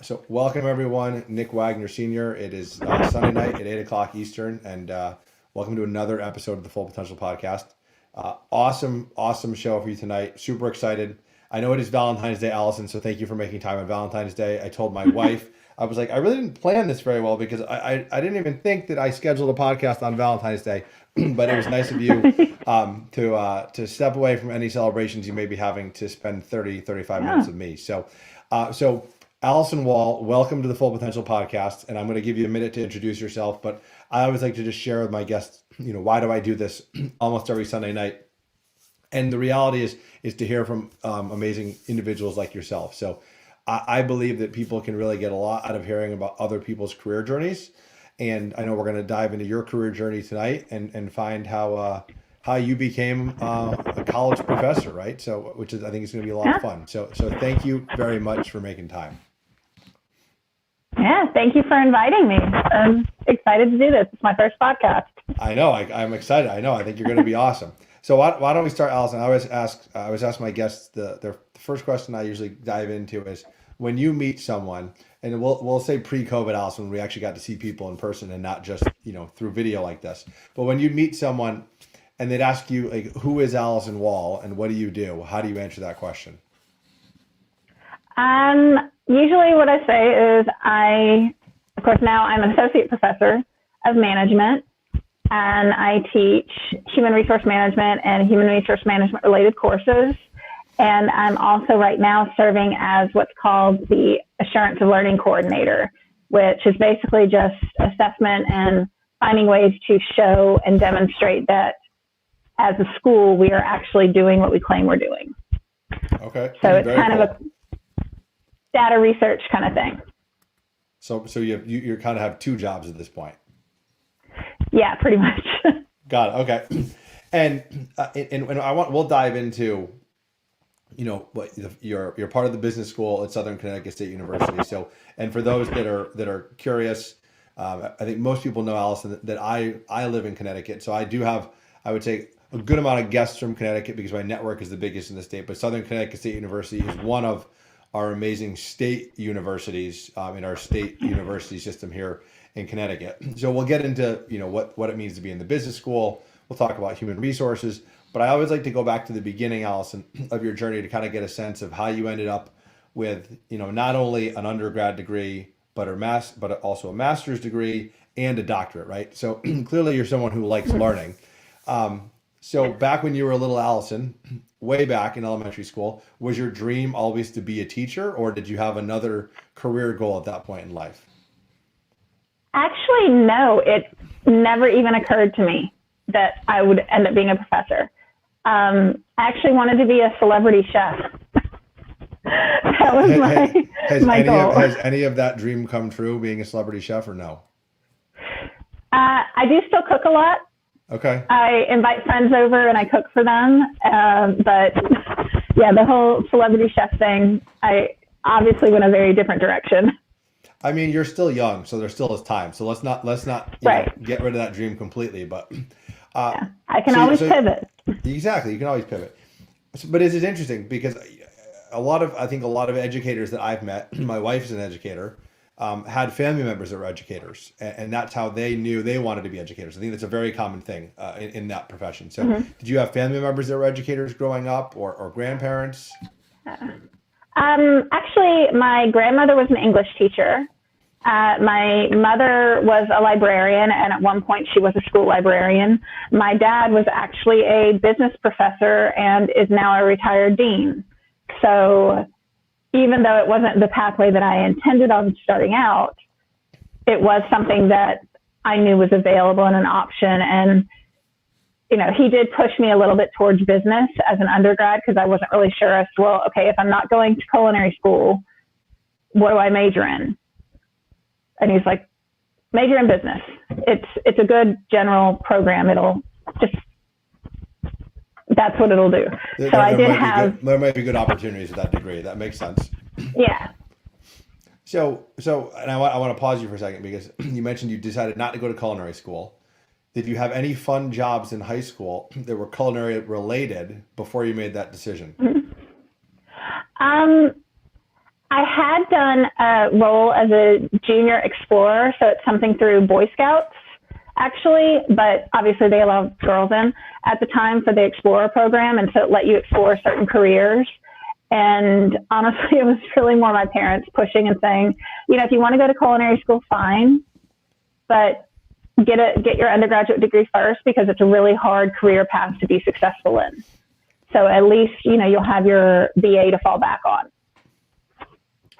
So welcome everyone, Nick Wagner Sr. It is Sunday night at 8 o'clock Eastern, and welcome to another episode of the Full Potential Podcast. Awesome show for you tonight. Super excited. I know it is Valentine's Day, Allison, so thank you for making time on Valentine's Day. I told my wife, I was like, I really didn't plan this very well because I didn't even think that I scheduled a podcast on Valentine's Day, but it was nice of you to step away from any celebrations you may be having to spend 35 minutes Yeah. with me. So Alison Wall, welcome to the Full Potential Podcast, and I'm going to give you a minute to introduce yourself. But I always like to just share with my guests, why do I do this almost every Sunday night? And the reality is to hear from amazing individuals like yourself. So I believe that people can really get a lot out of hearing about other people's career journeys, and I know we're going to dive into your career journey tonight and find how you became a college professor, right? So, which is I think is going to be a lot of Yeah. fun. So thank you very much for making time. Yeah. Thank you for inviting me. I'm excited to do this. It's my first podcast. I know. I'm excited. I know. I think you're going to be awesome. So why don't we start, Allison? I always ask my guests the first question I usually dive into is when you meet someone, and we'll say pre-COVID, Allison, when we actually got to see people in person and not just through video like this. But when you meet someone and they'd ask you like, who is Alison Wall and what do you do? How do you answer that question? Usually what I say is of course, now I'm an associate professor of management, and I teach human resource management and human resource management related courses. And I'm also right now serving as what's called the Assurance of Learning Coordinator, which is basically just assessment and finding ways to show and demonstrate that as a school, we are actually doing what we claim we're doing. Okay. So it's Very kind cool. of a data research kind of thing. So you kind of have two jobs at this point. Yeah, pretty much. Got it. Okay. And we'll dive into what you're part of the business school at Southern Connecticut State University. So, and for those that are curious, I think most people know, Allison, that I live in Connecticut. So I do have, I would say, a good amount of guests from Connecticut because my network is the biggest in the state. But Southern Connecticut State University is one of our amazing state universities in our state university system here in Connecticut. So we'll get into what it means to be in the business school. We'll talk about human resources, but I always like to go back to the beginning, Allison, of your journey to kind of get a sense of how you ended up with not only an undergrad degree but also a master's degree and a doctorate, right? So clearly you're someone who likes learning. So back when you were a little Allison, way back in elementary school, was your dream always to be a teacher, or did you have another career goal at that point in life? Actually, no, it never even occurred to me that I would end up being a professor. I actually wanted to be a celebrity chef. That was my goal. Has any of that dream come true, being a celebrity chef, or no? I do still cook a lot. Okay. I invite friends over and I cook for them. But yeah, the whole celebrity chef thing, I obviously went a very different direction. I mean, you're still young, so there still is time. So let's not Right. get rid of that dream completely. But Yeah, I can always pivot. exactly, you can always pivot. But it is interesting because I think a lot of educators that I've met, my wife is an educator, had family members that were educators, and that's how they knew they wanted to be educators. I think that's a very common thing in that profession. So, did you have family members that were educators growing up, or grandparents? Actually, my grandmother was an English teacher. My mother was a librarian, and at one point she was a school librarian. My dad was actually a business professor and is now a retired dean. So even though it wasn't the pathway that I intended on starting out, it was something that I knew was available and an option. And, he did push me a little bit towards business as an undergrad because I wasn't really sure as to, well, okay, if I'm not going to culinary school, what do I major in? And he's like, major in business. It's a good general program. That's what it'll do. There might be good opportunities with that degree. That makes sense. Yeah. So, and I want to pause you for a second because you mentioned you decided not to go to culinary school. Did you have any fun jobs in high school that were culinary related before you made that decision? I had done a role as a junior explorer, so it's something through Boy Scouts, actually, but obviously they allow girls in at the time for the Explorer program, and so it let you explore certain careers. And honestly, it was really more my parents pushing and saying, you know, if you want to go to culinary school, fine, but get your undergraduate degree first, because it's a really hard career path to be successful in. So at least, you know, you'll have your BA to fall back on.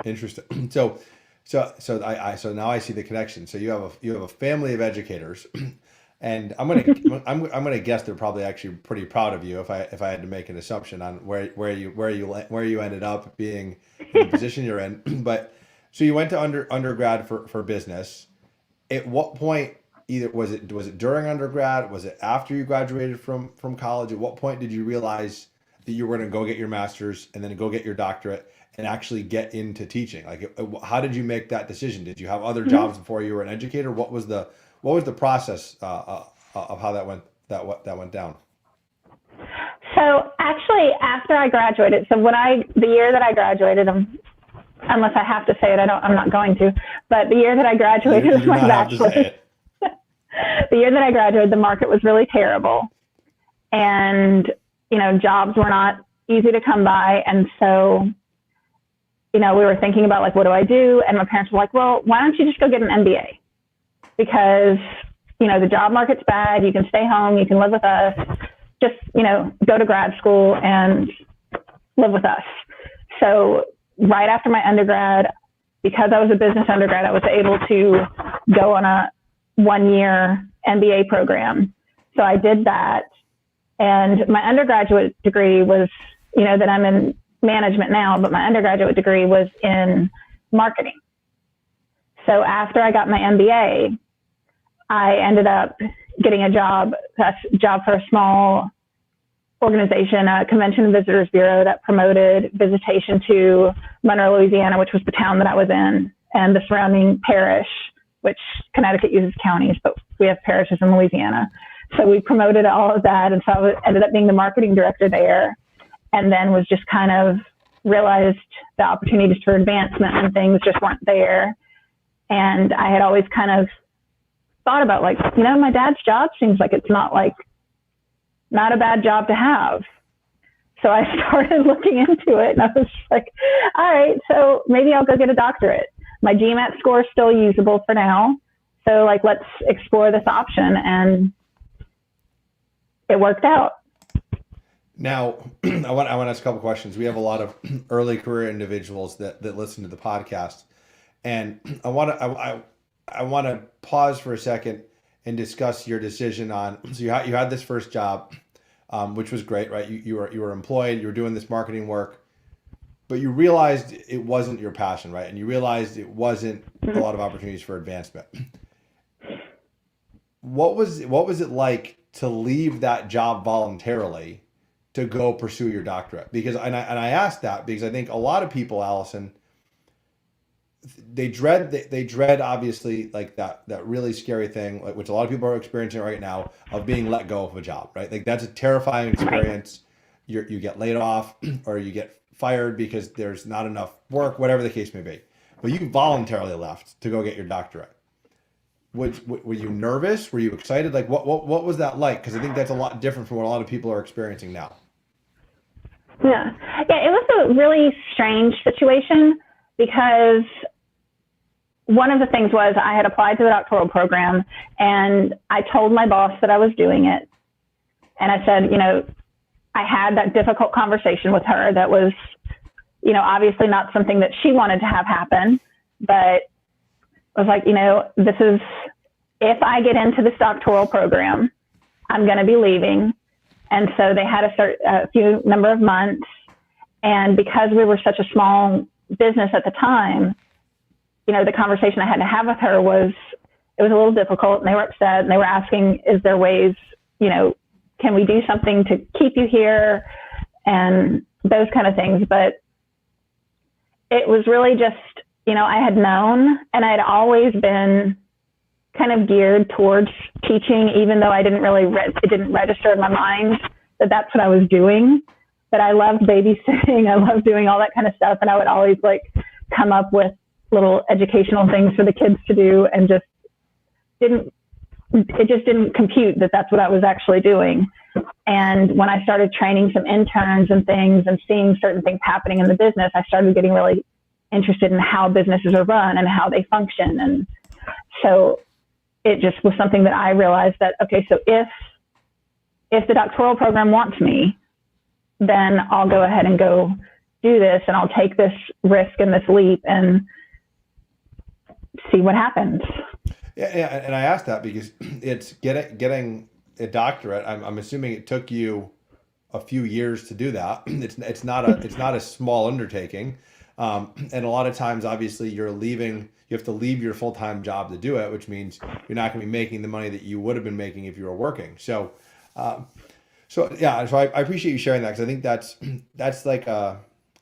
Interesting. So now I see the connection. So you have a family of educators, and I'm gonna guess they're probably actually pretty proud of you if I had to make an assumption on where you ended up being in the position you're in. But so you went to undergrad for business. At what point, either was it during undergrad? Was it after you graduated from college? At what point did you realize that you were going to go get your master's and then go get your doctorate and actually get into teaching? Like, how did you make that decision? Did you have other jobs before you were an educator? What was the process of how that went down? So actually, after I graduated, the year that I graduated, unless I have to say it, I'm not going to. But the year that I graduated with my bachelor's, the year that I graduated, the market was really terrible, and you know, jobs were not easy to come by, and so, you know, we were thinking about like, what do I do? And my parents were like, well, why don't you just go get an MBA? Because, you know, the job market's bad. You can stay home. You can live with us. Just, you know, go to grad school and live with us. So right after my undergrad, because I was a business undergrad, I was able to go on a 1-year MBA program. So I did that. And my undergraduate degree was, you know, that I'm in management now, but my undergraduate degree was in marketing. So after I got my MBA, I ended up getting a job for a small organization, a Convention and Visitors Bureau that promoted visitation to Monroe, Louisiana, which was the town that I was in, and the surrounding parish, which Connecticut uses counties, but we have parishes in Louisiana. So we promoted all of that, and so I ended up being the marketing director there, and then was just kind of realized the opportunities for advancement and things just weren't there. And I had always kind of thought about, like, you know, my dad's job seems like it's not a bad job to have. So I started looking into it, and I was like, all right, so maybe I'll go get a doctorate. My GMAT score is still usable for now. So like, let's explore this option. And it worked out. Now, I want to ask a couple questions. We have a lot of early career individuals that listen to the podcast, and I want to pause for a second and discuss your decision on. So you had this first job, which was great, right? You were employed. You were doing this marketing work, but you realized it wasn't your passion, right? And you realized it wasn't a lot of opportunities for advancement. What was it like to leave that job voluntarily to go pursue your doctorate? Because I asked that because I think a lot of people, Alison, they dread obviously like that really scary thing, like, which a lot of people are experiencing right now, of being let go of a job, right? Like, that's a terrifying experience. You get laid off or you get fired because there's not enough work, whatever the case may be. But you voluntarily left to go get your doctorate. Were you nervous? Were you excited? Like, what was that like? Because I think that's a lot different from what a lot of people are experiencing now. Yeah, it was a really strange situation, because one of the things was I had applied to the doctoral program, and I told my boss that I was doing it. And I said, you know, I had that difficult conversation with her that was, you know, obviously not something that she wanted to have happen, but I was like, you know, if I get into this doctoral program, I'm going to be leaving. And so they had a few number of months. And because we were such a small business at the time, you know, the conversation I had to have with her was a little difficult, and they were upset, and they were asking, is there ways, you know, can we do something to keep you here, and those kind of things. But it was really just, you know, I had known, and I'd always been kind of geared towards teaching, even though I didn't really, it didn't register in my mind that that's what I was doing. But I loved babysitting. I loved doing all that kind of stuff. And I would always like come up with little educational things for the kids to do, and it just didn't compute that that's what I was actually doing. And when I started training some interns and things and seeing certain things happening in the business, I started getting really interested in how businesses are run and how they function. And so it just was something that I realized that, okay, so if the doctoral program wants me, then I'll go ahead and go do this, and I'll take this risk and this leap and see what happens. Yeah, and I asked that because it's getting a doctorate. I'm assuming it took you a few years to do that. It's not a small undertaking, and a lot of times, obviously, you have to leave your full-time job to do it, which means you're not going to be making the money that you would have been making if you were working. So I appreciate you sharing that, because I think that's like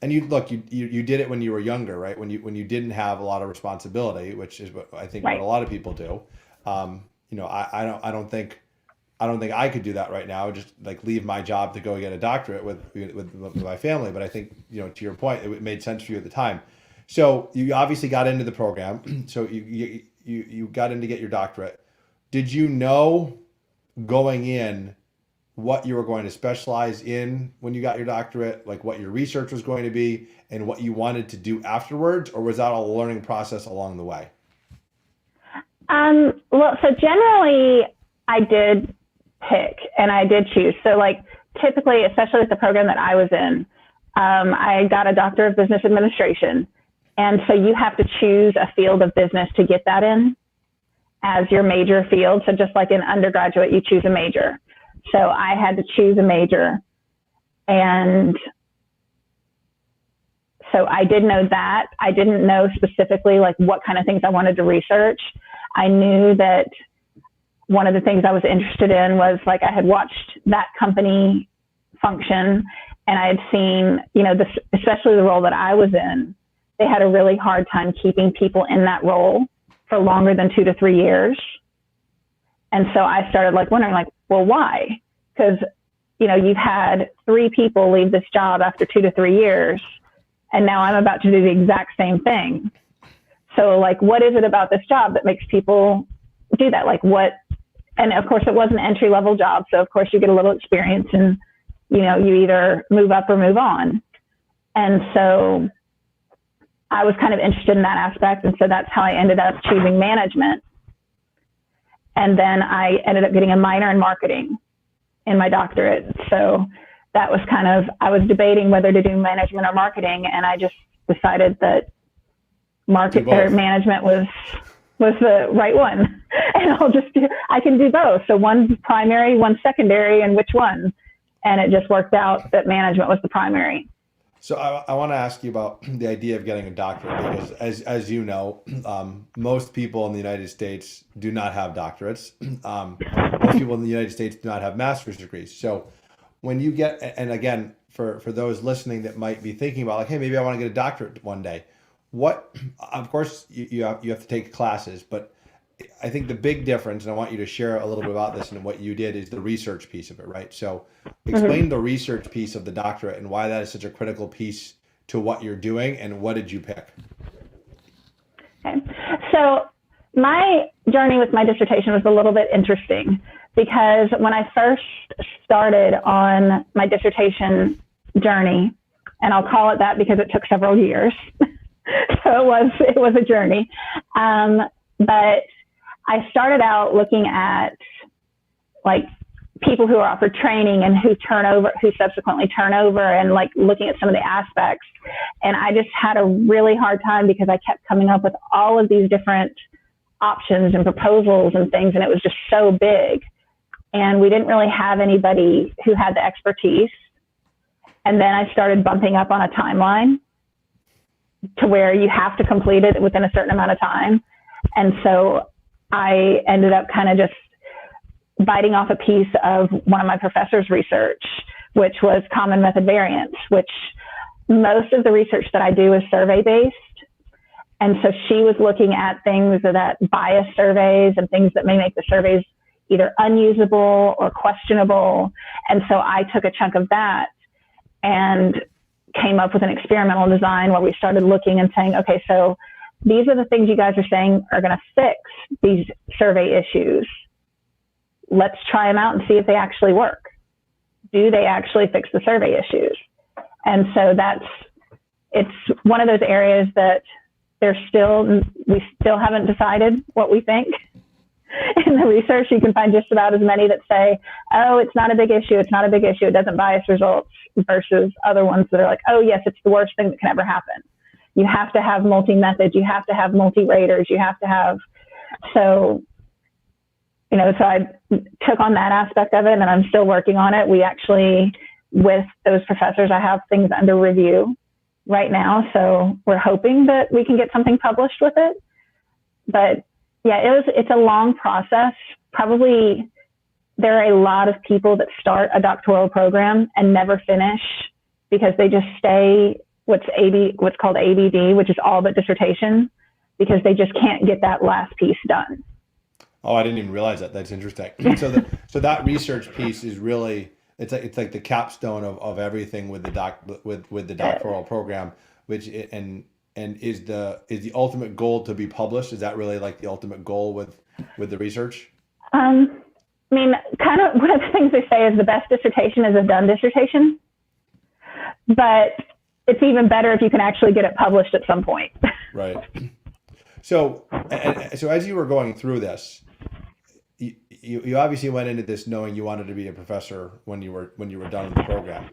and you did it when you were younger, right? When you didn't have a lot of responsibility, which is what I think Right. what a lot of people do. I don't think I could do that right now. Just like leave my job to go get a doctorate with my family. But I think, to your point, it made sense for you at the time. So you obviously got into the program. So you got in to get your doctorate. Did you know going in what you were going to specialize in when you got your doctorate, like what your research was going to be and what you wanted to do afterwards, or was that a learning process along the way? Well, so generally I did pick and I did choose. So like typically, especially with the program that I was in, I got a Doctor of Business Administration. And so you have to choose a field of business to get that in as your major field. So just like in undergraduate, you choose a major. So I had to choose a major. And so I did know that. I didn't know specifically like what kind of things I wanted to research. I knew that one of the things I was interested in was like I had watched that company function, and I had seen, especially the role that I was in, they had a really hard time keeping people in that role for longer than 2 to 3 years. And so I started like wondering like, well, why? Because, you've had 3 people leave this job after 2 to 3 years, and now I'm about to do the exact same thing. So like, what is it about this job that makes people do that? Like what? And of course it was an entry level job. So of course you get a little experience and, you either move up or move on. And so I was kind of interested in that aspect. And so that's how I ended up choosing management. And then I ended up getting a minor in marketing in my doctorate. So that was I was debating whether to do management or marketing. And I just decided that management was the right one. And I can do both. So one's primary, one's secondary, and which one? And it just worked out that management was the primary. So I want to ask you about the idea of getting a doctorate, because as you know, most people in the United States do not have doctorates. Most people in the United States do not have master's degrees. So when you get, and again, for those listening that might be thinking about like, hey, maybe I want to get a doctorate one day. Of course you have to take classes, but I think the big difference, and I want you to share a little bit about this and what you did, is the research piece of it, right? So explain the research piece of the doctorate and why that is such a critical piece to what you're doing, and what did you pick? Okay. So my journey with my dissertation was a little bit interesting, because when I first started on my dissertation journey, and I'll call it that because it took several years, so it was a journey, but I started out looking at like people who are offered training and who subsequently turn over, and like looking at some of the aspects. And I just had a really hard time because I kept coming up with all of these different options and proposals and things, and it was just so big. And we didn't really have anybody who had the expertise. And then I started bumping up on a timeline to where you have to complete it within a certain amount of time. And so I ended up kind of just biting off a piece of one of my professor's research, which was common method variance, which most of the research that I do is survey-based. And so she was looking at things that bias surveys and things that may make the surveys either unusable or questionable. And so I took a chunk of that and came up with an experimental design where we started looking and saying, okay, so these are the things you guys are saying are going to fix these survey issues. Let's try them out and see if they actually work. Do they actually fix the survey issues? And so it's one of those areas that we still haven't decided what we think. In the research, you can find just about as many that say, oh, it's not a big issue. It's not a big issue. It doesn't bias results, versus other ones that are like, oh, yes, it's the worst thing that can ever happen. You have to have multi-methods. You have to have multi-raters. You have to have, so I took on that aspect of it, and I'm still working on it. We actually, with those professors, I have things under review right now. So we're hoping that we can get something published with it. But yeah, it's a long process. Probably there are a lot of people that start a doctoral program and never finish because they just stay what's called ABD, which is all but dissertation, because they just can't get that last piece done. Oh, I didn't even realize that. That's interesting. So that research piece is really, it's like the capstone of everything with the doctoral program, which is the ultimate goal to be published? Is that really like the ultimate goal with the research? I mean, kind of one of the things they say is the best dissertation is a done dissertation, but it's even better if you can actually get it published at some point. Right. So as you were going through this, you obviously went into this knowing you wanted to be a professor when you were done with the program.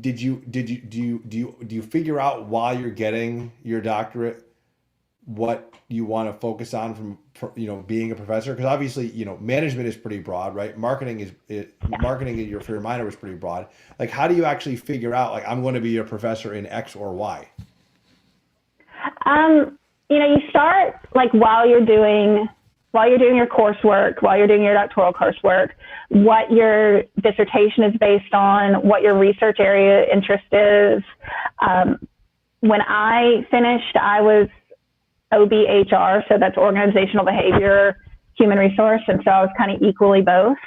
Do you figure out while you're getting your doctorate what you want to focus on from being a professor? Because obviously management is pretty broad, right? Marketing for your minor was pretty broad. Like, how do you actually figure out, like, I'm going to be a professor in X or Y? You start like while you're doing your coursework, while you're doing your doctoral coursework, what your dissertation is based on, what your research area interest is. When I finished, I was OBHR, so that's organizational behavior, human resource, and so I was kind of equally both.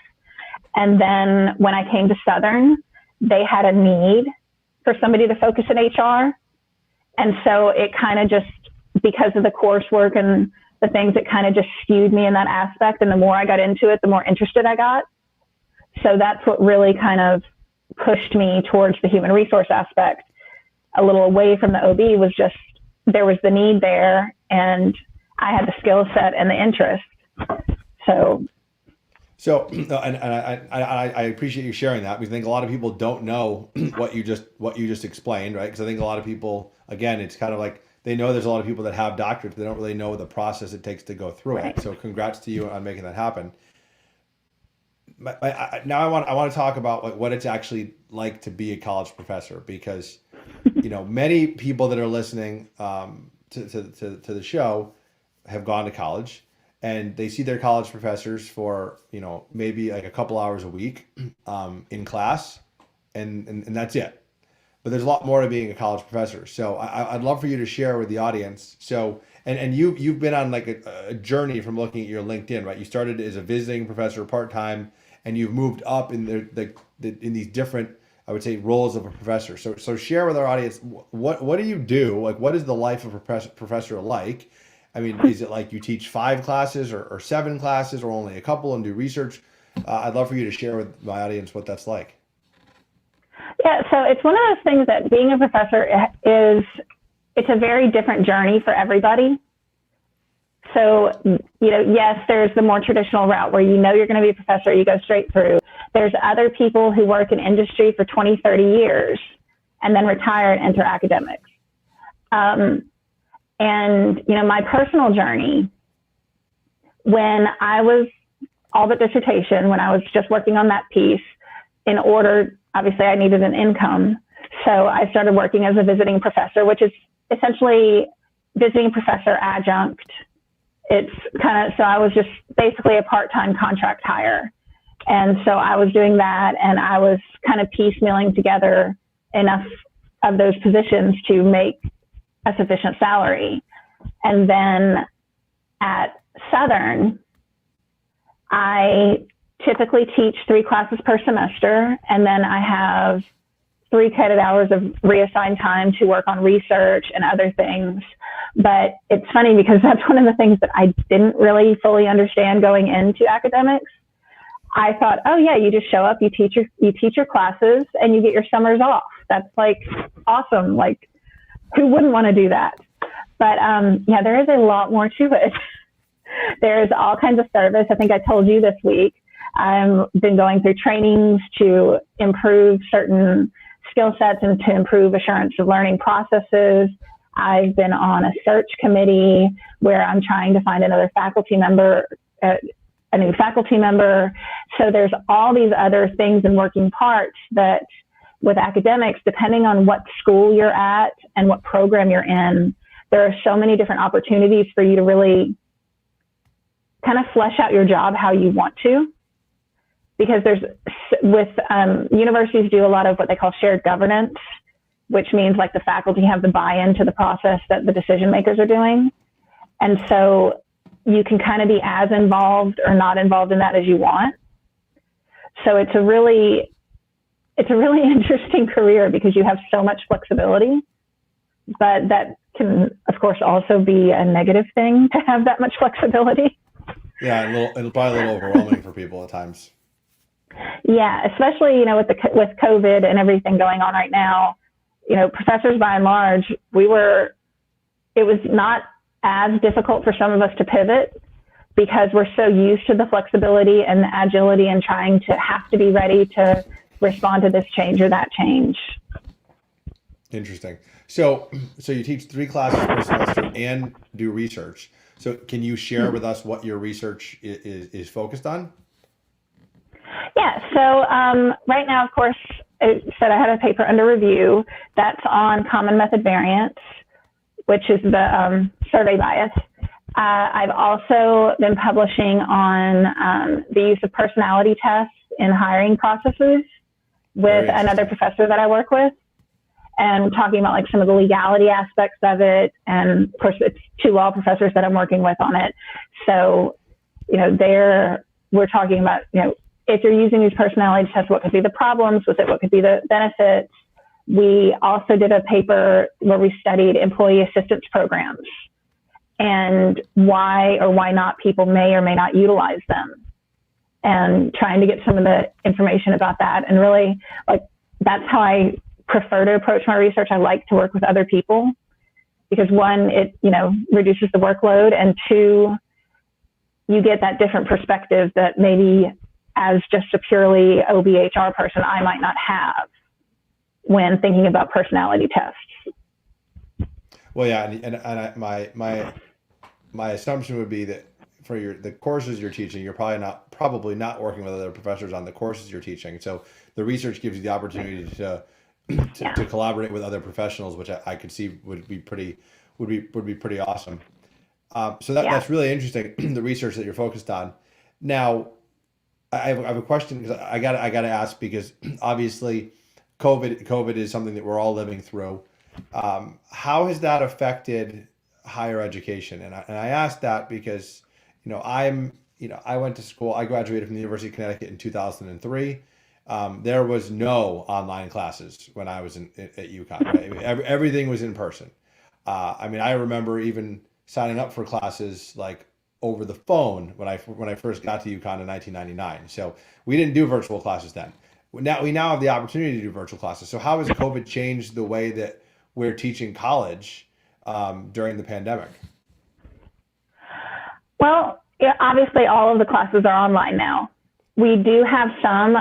And then when I came to Southern, they had a need for somebody to focus in HR. And so it kind of just, because of the coursework and the things, it kind of just skewed me in that aspect. And the more I got into it, the more interested I got. So that's what really kind of pushed me towards the human resource aspect. A little away from the OB was just, there was the need there, and I had the skill set and the interest. So, and I appreciate you sharing that, because I think a lot of people don't know what you just explained, right? Because I think a lot of people, again, it's kind of like, they know there's a lot of people that have doctorates, but they don't really know the process it takes to go through it. So congrats to you on making that happen. Now I want to talk about what it's actually like to be a college professor, because many people that are listening to the show have gone to college, and they see their college professors for maybe like a couple hours a week in class, and that's it. But there's a lot more to being a college professor. So I'd love for you to share with the audience. So and you've been on like a journey from looking at your LinkedIn, right? You started as a visiting professor part-time, and you've moved up in in these different, I would say, roles of a professor. So share with our audience, what do you do? Like, what is the life of a professor like? I mean, is it like you teach 5 classes or 7 classes, or only a couple and do research? I'd love for you to share with my audience what that's like. Yeah, so it's one of those things that being a professor it's a very different journey for everybody. So, yes, there's the more traditional route where you're going to be a professor, you go straight through. There's other people who work in industry for 20, 30 years and then retire and enter academics. My personal journey, when I was all but dissertation, when I was just working on that piece, obviously I needed an income. So I started working as a visiting professor, which is essentially visiting professor adjunct. So I was just basically a part-time contract hire. And so I was doing that, and I was kind of piecemealing together enough of those positions to make a sufficient salary. And then at Southern, I typically teach 3 classes per semester, and then I have 3 credit hours of reassigned time to work on research and other things. But it's funny because that's one of the things that I didn't really fully understand going into academics. I thought, oh yeah, you just show up, you teach your classes, and you get your summers off. That's like awesome. Like, who wouldn't want to do that? But yeah, there is a lot more to it. There's all kinds of service. I think I told you this week. I've been going through trainings to improve certain skill sets and to improve assurance of learning processes. I've been on a search committee where I'm trying to find another faculty member, a new faculty member. So there's all these other things and working parts that with academics, depending on what school you're at and what program you're in, there are so many different opportunities for you to really kind of flesh out your job how you want to. Because universities do a lot of what they call shared governance, which means like the faculty have the buy-in to the process that the decision makers are doing. And so you can kind of be as involved or not involved in that as you want. So it's a really interesting career because you have so much flexibility, but that can, of course, also be a negative thing to have that much flexibility. Yeah, it'll probably a little overwhelming for people at times. Yeah, especially, with COVID and everything going on right now, professors by and large, it was not as difficult for some of us to pivot because we're so used to the flexibility and the agility and trying to have to be ready to respond to this change or that change. Interesting. So you teach 3 classes per semester and do research. So can you share with us what your research is focused on? Yeah. So right now, of course, I said I had a paper under review that's on common method variance, which is the survey bias. I've also been publishing on the use of personality tests in hiring processes with another professor that I work with, and talking about like some of the legality aspects of it. And of course, it's 2 law professors that I'm working with on it. So, we're talking about, if you're using these personality tests, what could be the problems with it? What could be the benefits? We also did a paper where we studied employee assistance programs and why or why not people may or may not utilize them, and trying to get some of the information about that. And really, like, that's how I prefer to approach my research. I like to work with other people because 1, it, reduces the workload, and 2, you get that different perspective that maybe as just a purely OBHR person, I might not have when thinking about personality tests. Well, yeah, and my assumption would be that for the courses you're teaching, you're probably not working with other professors on the courses you're teaching. So the research gives you the opportunity to collaborate with other professionals, which I could see would be pretty awesome. So that's really interesting. The research that you're focused on. Now, I have a question because I got to ask, because obviously COVID is something that we're all living through. How has that affected higher education? And I asked that because I went to school. I graduated from the University of Connecticut in 2003. There was no online classes when I was at UConn. Right? Everything was in person. I remember even signing up for classes like over the phone when I first got to UConn in 1999. So we didn't do virtual classes then. We now have the opportunity to do virtual classes. So how has COVID changed the way that we're teaching college during the pandemic? Well, obviously all of the classes are online now. We do have some.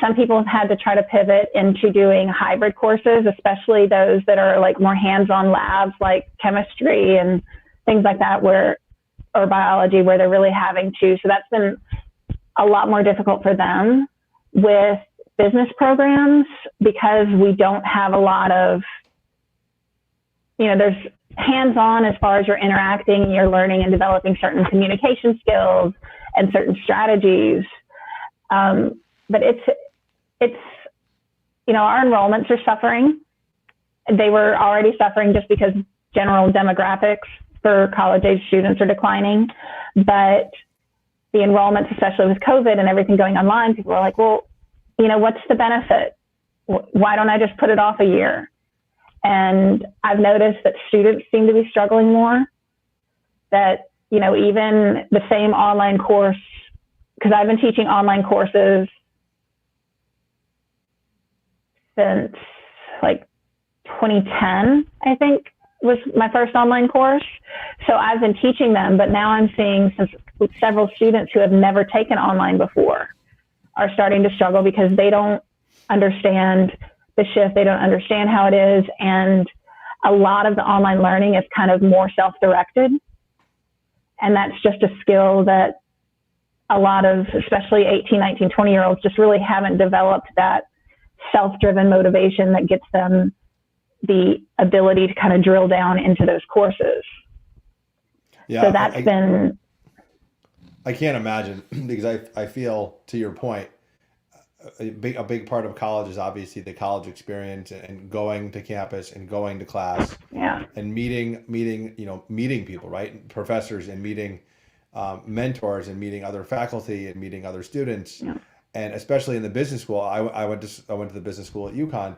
Some people have had to try to pivot into doing hybrid courses, especially those that are like more hands-on labs like chemistry and things like that, or biology, where they're really having to. So that's been a lot more difficult for them. With business programs, because we don't have a lot of, there's hands-on as far as you're interacting, you're learning and developing certain communication skills and certain strategies. But it's our enrollments are suffering. They were already suffering just because general demographics for college-age students are declining. But the enrollments, especially with COVID and everything going online, people are like, well, what's the benefit? Why don't I just put it off a year? And I've noticed that students seem to be struggling more, that, even the same online course, because I've been teaching online courses since like 2010, I think was my first online course. So I've been teaching them, but now I'm seeing several students who have never taken online before are starting to struggle because they don't understand the shift. They don't understand how it is. And a lot of the online learning is kind of more self-directed. And that's just a skill that a lot of, especially 18, 19, 20-year-olds just really haven't developed, that self-driven motivation that gets them the ability to kind of drill down into those courses. Yeah, so that's been... I can't imagine, because I feel, to your point, a big part of college is obviously the college experience and going to campus and going to class, and meeting people, right? Professors, and meeting mentors, and meeting other faculty, and meeting other students. Yeah. And especially in the business school, I went to the business school at UConn.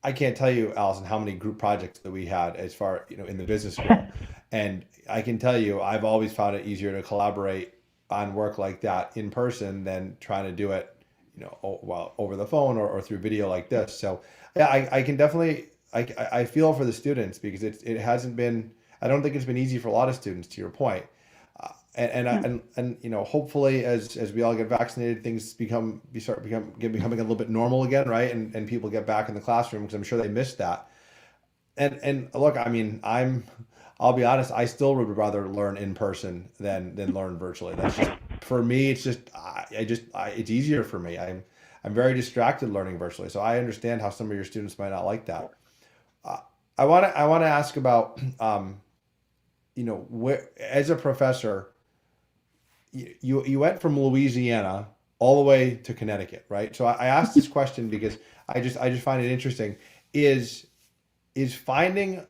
I can't tell you, Alison, how many group projects that we had as far, in the business school. And I can tell you, I've always found it easier to collaborate on work like that in person than trying to do it, over the phone or through video like this. So yeah, I can definitely, I feel for the students, because it hasn't been, I don't think it's been easy for a lot of students, to your point. And hopefully as we all get vaccinated, things becoming a little bit normal again, right? And people get back in the classroom, because I'm sure they missed that. And look, I mean, I'll be honest, I still would rather learn in person than learn virtually. That's just, for me, it's just, it's easier for me. I'm very distracted learning virtually. So I understand how some of your students might not like that. I want to ask about, as a professor, you went from Louisiana all the way to Connecticut, right? So I asked this question because I just find it interesting. Is finding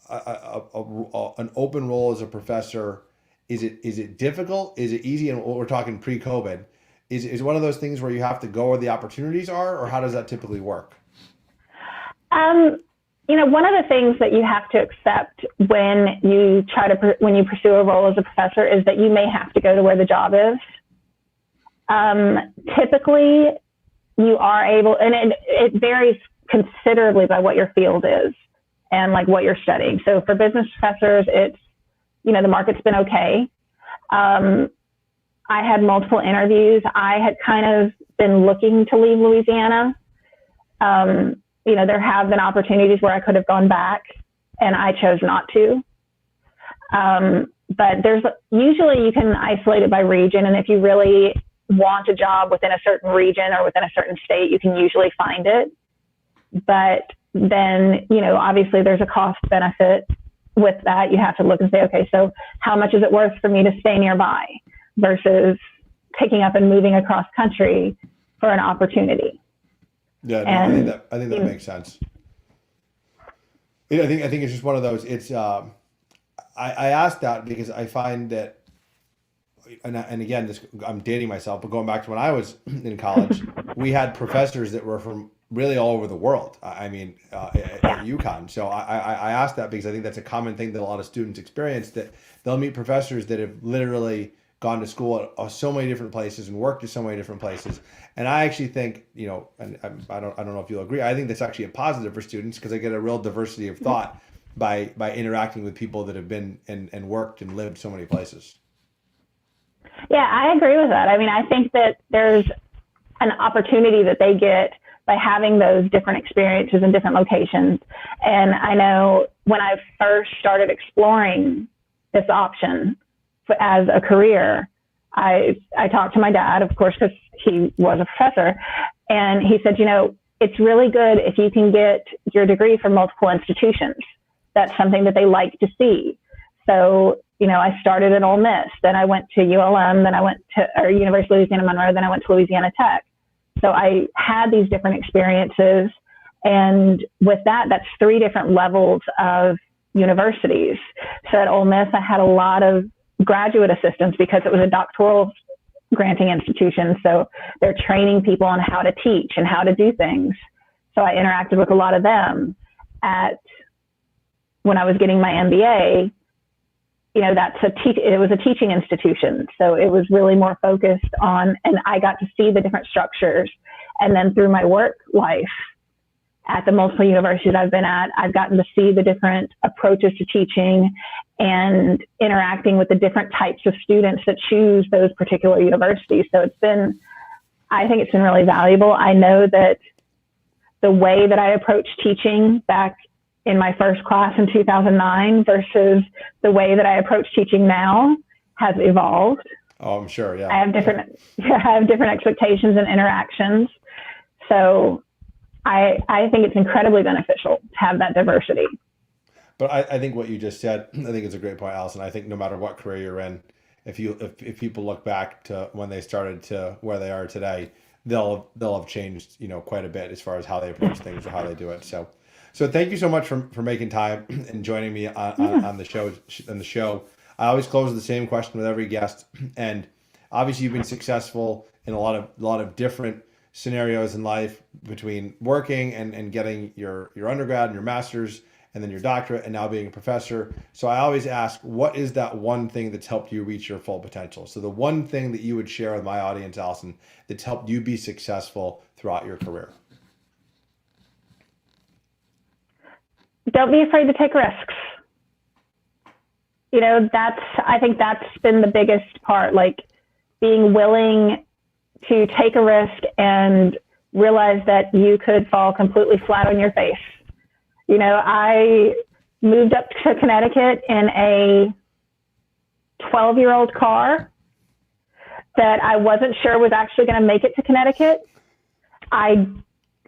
an open role as a professor, is it difficult? Is it easy? And we're talking pre-COVID. Is one of those things where you have to go where the opportunities are, or how does that typically work? One of the things that you have to accept when you pursue a role as a professor is that you may have to go to where the job is. Typically, you are able, and it varies considerably by what your field is and like what you're studying. So for business professors, it's, the market's been okay. I had multiple interviews. I had kind of been looking to leave Louisiana. There have been opportunities where I could have gone back, and I chose not to. But there's usually, you can isolate it by region. And if you really want a job within a certain region or within a certain state, you can usually find it. But then, obviously there's a cost benefit with that. You have to look and say, okay, so how much is it worth for me to stay nearby versus picking up and moving across country for an opportunity? Yeah, no, I think that makes sense. I think it's just one of those. It's I asked that because I find that, and again, I'm dating myself, but going back to when I was in college, we had professors that were from really all over the world. At UConn. So I asked that because I think that's a common thing that a lot of students experience, that they'll meet professors that have literally gone to school at so many different places and worked at so many different places. And I actually think, and I don't know if you'll agree, I think that's actually a positive for students, because they get a real diversity of thought by interacting with people that have been and worked and lived so many places. Yeah, I agree with that. I mean, I think that there's an opportunity that they get by having those different experiences in different locations. And I know when I first started exploring this option as a career, I talked to my dad, of course, because he was a professor, and he said, it's really good if you can get your degree from multiple institutions. That's something that they like to see. So, I started at Ole Miss, then I went to ULM, then I went to University of Louisiana Monroe, then I went to Louisiana Tech. So I had these different experiences, and with that, that's 3 different levels of universities. So at Ole Miss, I had a lot of graduate assistants because it was a doctoral granting institution. So they're training people on how to teach and how to do things. So I interacted with a lot of them when I was getting my MBA. You know, it was a teaching institution. So it was really more focused on, and I got to see the different structures. And then through my work life at the multiple universities I've been at, I've gotten to see the different approaches to teaching and interacting with the different types of students that choose those particular universities. So I think it's been really valuable. I know that the way that I approached teaching back in my first class in 2009 versus the way that I approach teaching now has evolved. Oh, I'm sure. Yeah. I have different expectations and interactions. So I think it's incredibly beneficial to have that diversity. But I think what you just said, I think it's a great point, Alison. I think no matter what career you're in, if people look back to when they started to where they are today, they'll have changed, quite a bit as far as how they approach things or how they do it. So thank you so much for making time and joining me on the show. I always close with the same question with every guest, and obviously you've been successful in a lot of different scenarios in life, between working and getting your undergrad and your master's and then your doctorate and now being a professor. So I always ask, what is that one thing that's helped you reach your full potential? So the one thing that you would share with my audience, Alison, that's helped you be successful throughout your career. Don't be afraid to take risks. I think that's been the biggest part, like being willing to take a risk and realize that you could fall completely flat on your face. I moved up to Connecticut in a 12-year-old car that I wasn't sure was actually going to make it to Connecticut. I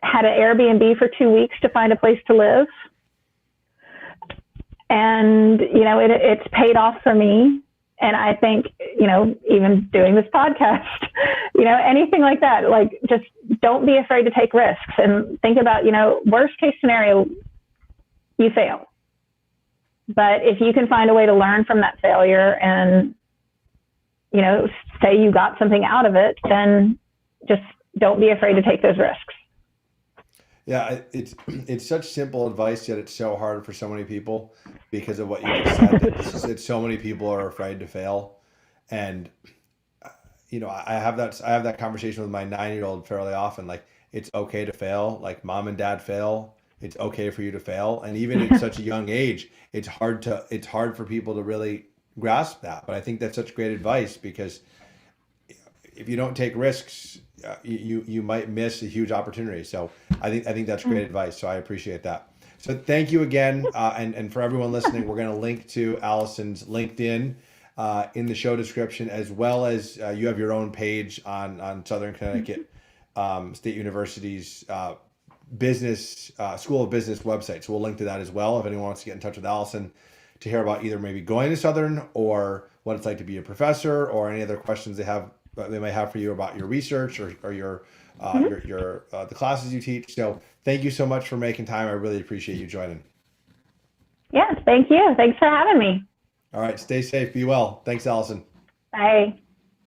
had an Airbnb for 2 weeks to find a place to live. And, it's paid off for me. And I think, even doing this podcast, anything like that, like just don't be afraid to take risks and think about, worst case scenario, you fail. But if you can find a way to learn from that failure and, say you got something out of it, then just don't be afraid to take those risks. Yeah, it's such simple advice, yet it's so hard for so many people because of what you just said. That so many people are afraid to fail, and I have that conversation with my 9-year-old fairly often. Like, it's okay to fail. Like, mom and dad fail. It's okay for you to fail, and even at such a young age, it's hard for people to really grasp that. But I think that's such great advice, because if you don't take risks, you might miss a huge opportunity. So I think that's great advice. So I appreciate that. So thank you again. And for everyone listening, we're going to link to Alison's LinkedIn in the show description, as well as you have your own page on Southern Connecticut State University's business School of Business website. So we'll link to that as well if anyone wants to get in touch with Alison to hear about either maybe going to Southern or what it's like to be a professor, or any other questions they may have for you about your research or your the classes you teach. So thank you so much for making time. I really appreciate you joining. Yes, thank you. Thanks for having me. All right, stay safe, be well. Thanks, Alison. Bye.